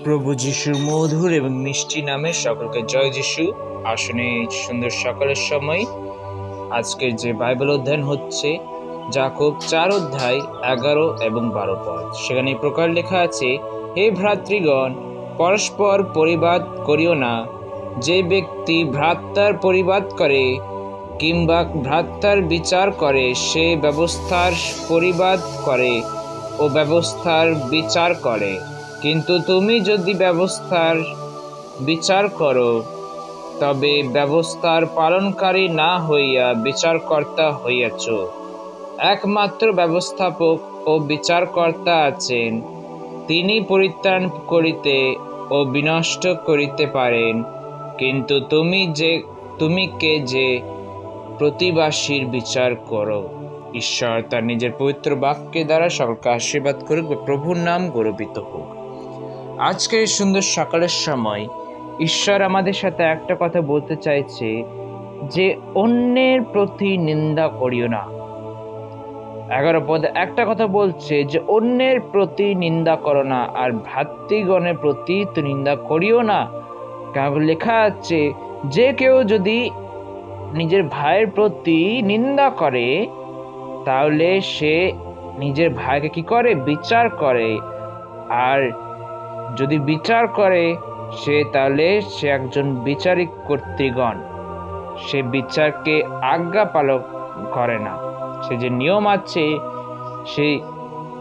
প্রভু যিশুর মধুর এবং মিষ্টি নামে সকলকে জয় যিশু। আসনে সুন্দর সকালের সময় আজকের যে বাইবেল অধ্যয়ন হচ্ছে যাকোব 4 অধ্যায় 11 এবং 12 পদ। সেখানে এই প্রকার লেখা আছে, হে ভ্রাতৃগণ, পরস্পর পরিবাদ করিও না। যে ব্যক্তি ভ্রাতার পরিবাদ করে কিংবা ভ্রাতার বিচার করে, সে ব্যবস্থার পরিবাদ করে ও ব্যবস্থার বিচার করে। কিন্তু তুমি যদি ব্যবস্থার বিচার করো, তবে ব্যবস্থার পালনকারী না হইয়া বিচারকর্তা হইয়াছ। একমাত্র ব্যবস্থাপক ও বিচারকর্তা আছেন, তিনি পরিত্রাণ করিতে ও বিনষ্ট করিতে পারেন। কিন্তু তুমি কে যে প্রতিবাসীর বিচার করো। ঈশ্বর তার নিজের পবিত্র বাক্যের দ্বারা সকলকে আশীর্বাদ করুক। প্রভুর নাম গৌরবিত হোক। আজকের সুন্দর সকালের সময় ঈশ্বর আমাদের সাথে একটা কথা বলতে চাইছে যে অন্যের প্রতি নিন্দা করিও না। 11 পদে একটা কথা বলছে যে অন্যের প্রতি নিন্দা করো না, আর ভ্রাতৃগণের প্রতি তো নিন্দা করিও না। কারণ লেখা আছে যে কেউ যদি নিজের ভাইয়ের প্রতি নিন্দা করে, তাহলে সে নিজের ভাইকে কি করে? বিচার করে। আর যদি বিচার করে তাহলে সে একজন বিচারিক কর্তৃগণ। সে বিচারকে আজ্ঞা পালন করে না। সে যে নিয়ম আছে, সেই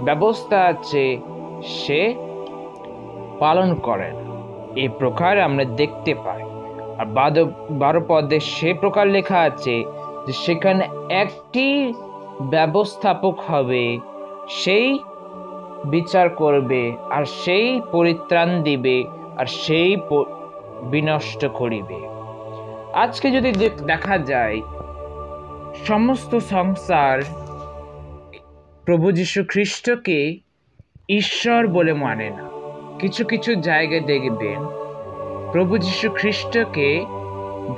ব্যবস্থা আছে, সে পালন করে না। এই প্রকার আমরা দেখতে পাই। আর 12 পদে সে প্রকার লেখা আছে যে সেখানে একটি ব্যবস্থাপক হবে, সেই বিচার করবে, আর সেই পরিত্রাণ দিবে, আর সেই বিনষ্ট করিবে। আজকে যদি দেখা যায়, সমস্ত সংসার প্রভু যীশু খ্রিস্টকে ঈশ্বর বলে মানে না। কিছু কিছু জায়গায় দেখবেন প্রভু যীশু খ্রিস্টকে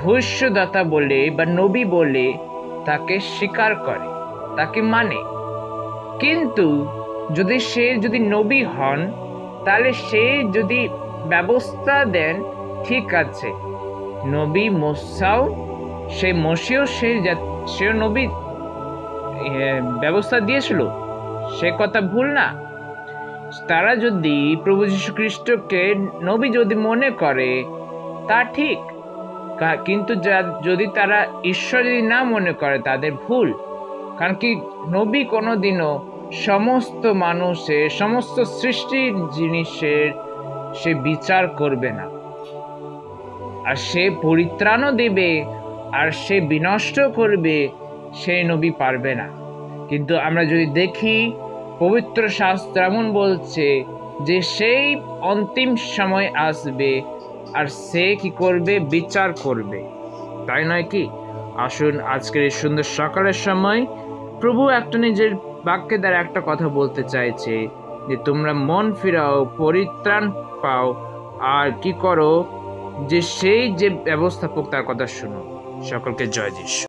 ভবিষ্যদ্বাতা বলে বা নবী বলে তাকে স্বীকার করে, তাকে মানে। কিন্তু যদি নবী হন, তাহলে সে যদি ব্যবস্থা দেন, ঠিক আছে, নবী মোসাও সে নবী ব্যবস্থা দিয়েছিল, সে কথা ভুল না। তারা যদি প্রভু যীশু খ্রিস্টকে নবী যদি মনে করে, তা ঠিক। কিন্তু যদি তারা ঈশ্বর যদি না মনে করে, তাদের ভুল। কারণ কি, নবী কোনোদিনও সমস্ত মানুষের, সমস্ত সৃষ্টির জিনিসের সে বিচার করবে না। আর সে পরিত্রাণও দেবে, আর সে বিনষ্ট করবে, সে নবী পারবে না। কিন্তু আমরা যদি দেখি, পবিত্র শাস্ত্র এমন বলছে যে সেই অন্তিম সময় আসবে, আর সে কি করবে? বিচার করবে, তাই নয় কি? আসুন আজকের এই সুন্দর সকালের সময় প্রভু একটা নিজের বাক্যের দ্বারা একটা কথা বলতে চাইছে যে তোমরা মন ফিরাও, পরিত্রাণ পাও, আর কি করো? যে সেই যে ব্যবস্থাপক তার কথা শুনো। সকলকে জয় যিশু।